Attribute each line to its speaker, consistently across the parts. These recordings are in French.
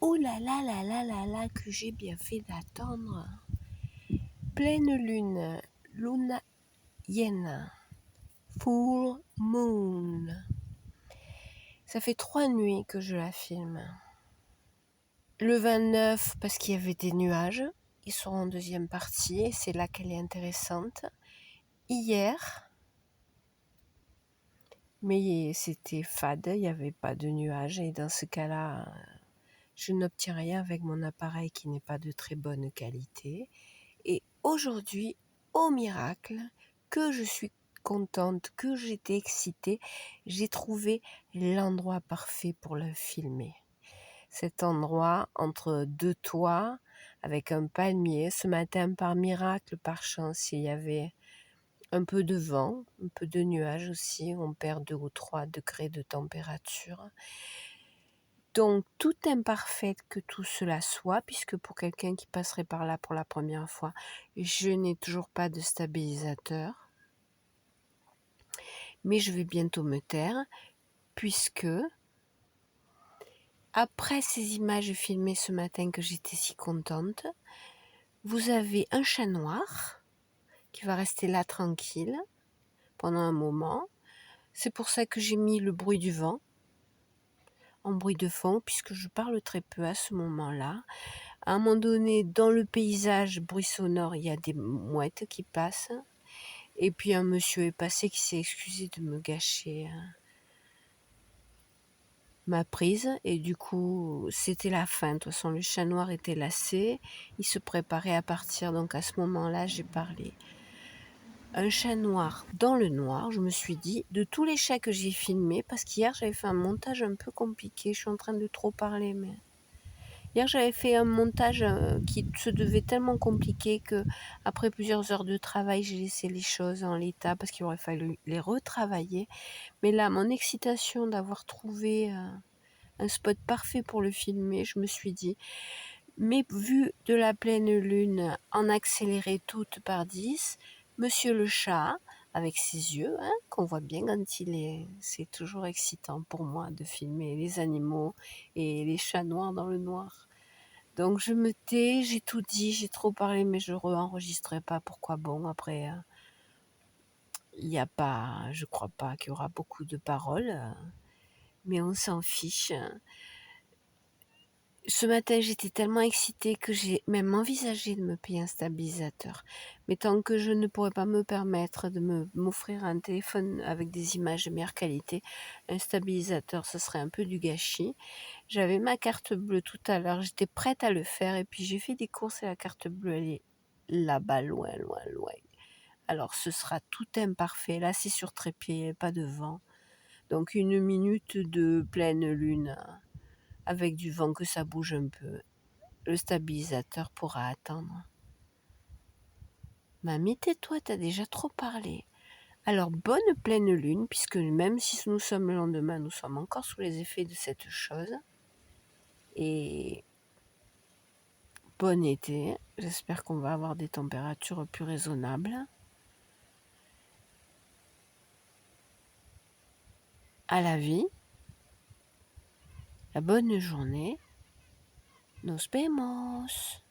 Speaker 1: Oh là là là là là là, que j'ai bien fait d'attendre. Pleine lune, luna yen, full moon. Ça fait 3 nuits que je la filme. Le 29, parce qu'il y avait des nuages, ils seront en deuxième partie, et c'est là qu'elle est intéressante. Hier, mais c'était fade, il n'y avait pas de nuages, et dans ce cas-là, je n'obtiens rien avec mon appareil qui n'est pas de très bonne qualité. Et aujourd'hui, au miracle, que je suis contente, que j'étais excitée, j'ai trouvé l'endroit parfait pour le filmer. Cet endroit entre 2 toits, avec un palmier. Ce matin, par miracle, par chance, il y avait un peu de vent, un peu de nuages aussi. On perd 2 ou 3 degrés de température. Donc, tout imparfait que tout cela soit, puisque pour quelqu'un qui passerait par là pour la première fois, je n'ai toujours pas de stabilisateur. Mais je vais bientôt me taire, puisque après ces images filmées ce matin que j'étais si contente, vous avez un chat noir qui va rester là tranquille pendant un moment. C'est pour ça que j'ai mis le bruit du vent en bruit de fond, puisque je parle très peu à ce moment-là. À un moment donné, dans le paysage, bruit sonore, il y a des mouettes qui passent. Et puis un monsieur est passé qui s'est excusé de me gâcher ma prise. Et du coup, c'était la fin. De toute façon, le chat noir était lassé. Il se préparait à partir. Donc à ce moment-là, j'ai parlé. Un chat noir dans le noir, je me suis dit, de tous les chats que j'ai filmés, parce qu'hier j'avais fait un montage un peu compliqué, je suis en train de trop parler, mais hier j'avais fait un montage qui se devait tellement compliqué que après plusieurs heures de travail, j'ai laissé les choses en l'état parce qu'il aurait fallu les retravailler. Mais là, mon excitation d'avoir trouvé un spot parfait pour le filmer, je me suis dit, mais vu de la pleine lune en accéléré toute par 10, Monsieur le chat, avec ses yeux, qu'on voit bien quand il est... C'est toujours excitant pour moi de filmer les animaux et les chats noirs dans le noir. Donc je me tais, j'ai tout dit, j'ai trop parlé, mais je re-enregistrerai pas. Pourquoi bon, après, il n'y a pas... Je crois pas qu'il y aura beaucoup de paroles, mais on s'en fiche. Ce matin, j'étais tellement excitée que j'ai même envisagé de me payer un stabilisateur. Mais tant que je ne pourrais pas me permettre de m'offrir un téléphone avec des images de meilleure qualité, un stabilisateur, ce serait un peu du gâchis. J'avais ma carte bleue tout à l'heure, j'étais prête à le faire et puis j'ai fait des courses et la carte bleue, elle est là-bas, loin, loin, loin. Alors ce sera tout imparfait. Là, c'est sur trépied, il n'y a pas de vent. Donc 1 minute de pleine lune avec du vent, que ça bouge un peu. Le stabilisateur pourra attendre. Mamie, tais-toi, t'as déjà trop parlé. Alors, bonne pleine lune, puisque même si nous sommes le lendemain, nous sommes encore sous les effets de cette chose. Et bon été. J'espère qu'on va avoir des températures plus raisonnables. À la vie. La bonne journée. Nos vemos.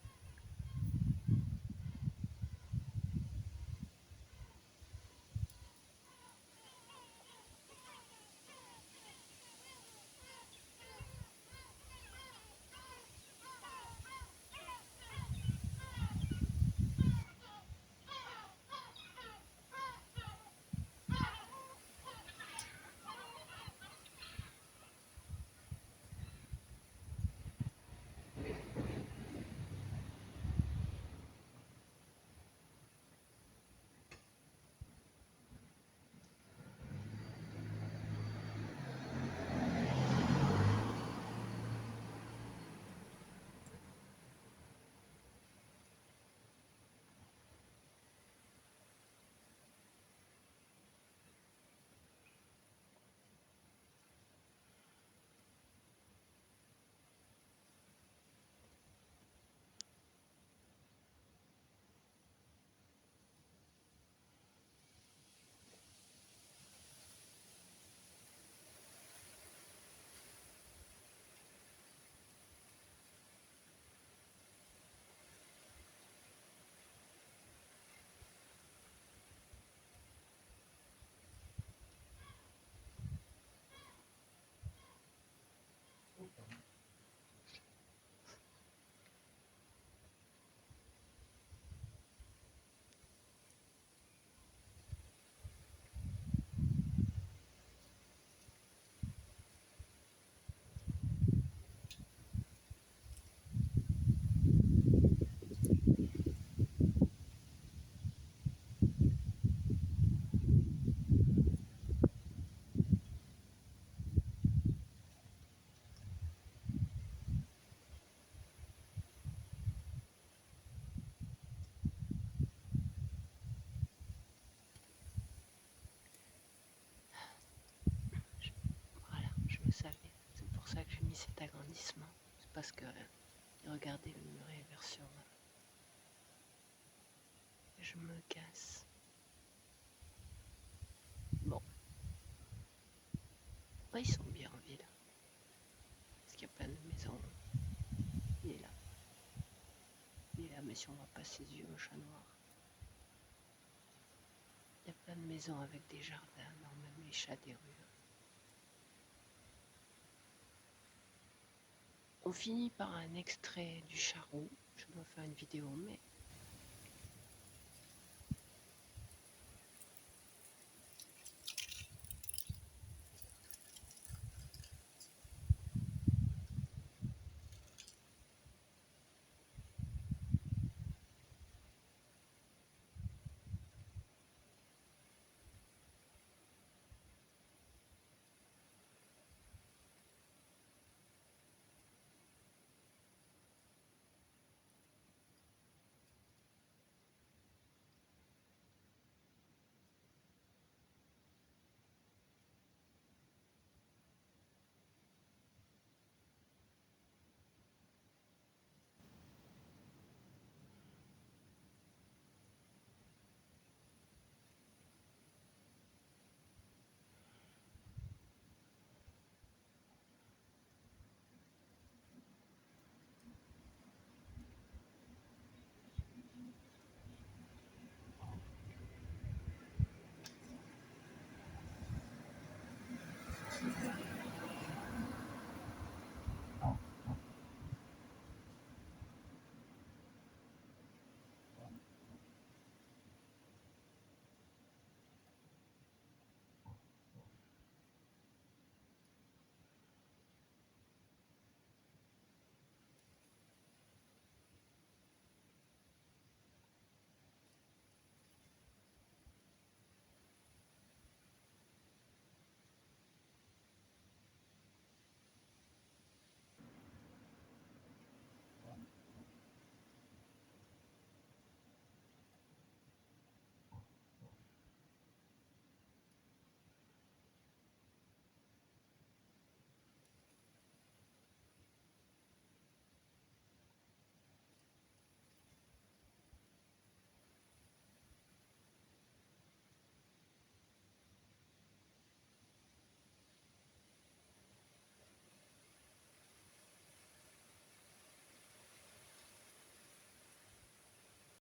Speaker 1: que j'ai mis cet agrandissement. C'est parce que, regardez, le mur est version. Je me casse. Bon. Ouais, ils sont bien en ville. Parce qu'il y a plein de maisons. Il est là. Il est là, mais si on voit pas ses yeux, le chat noir. Il y a plein de maisons avec des jardins, non, même les chats des rues. On finit par un extrait du charroux. Je dois faire une vidéo, mais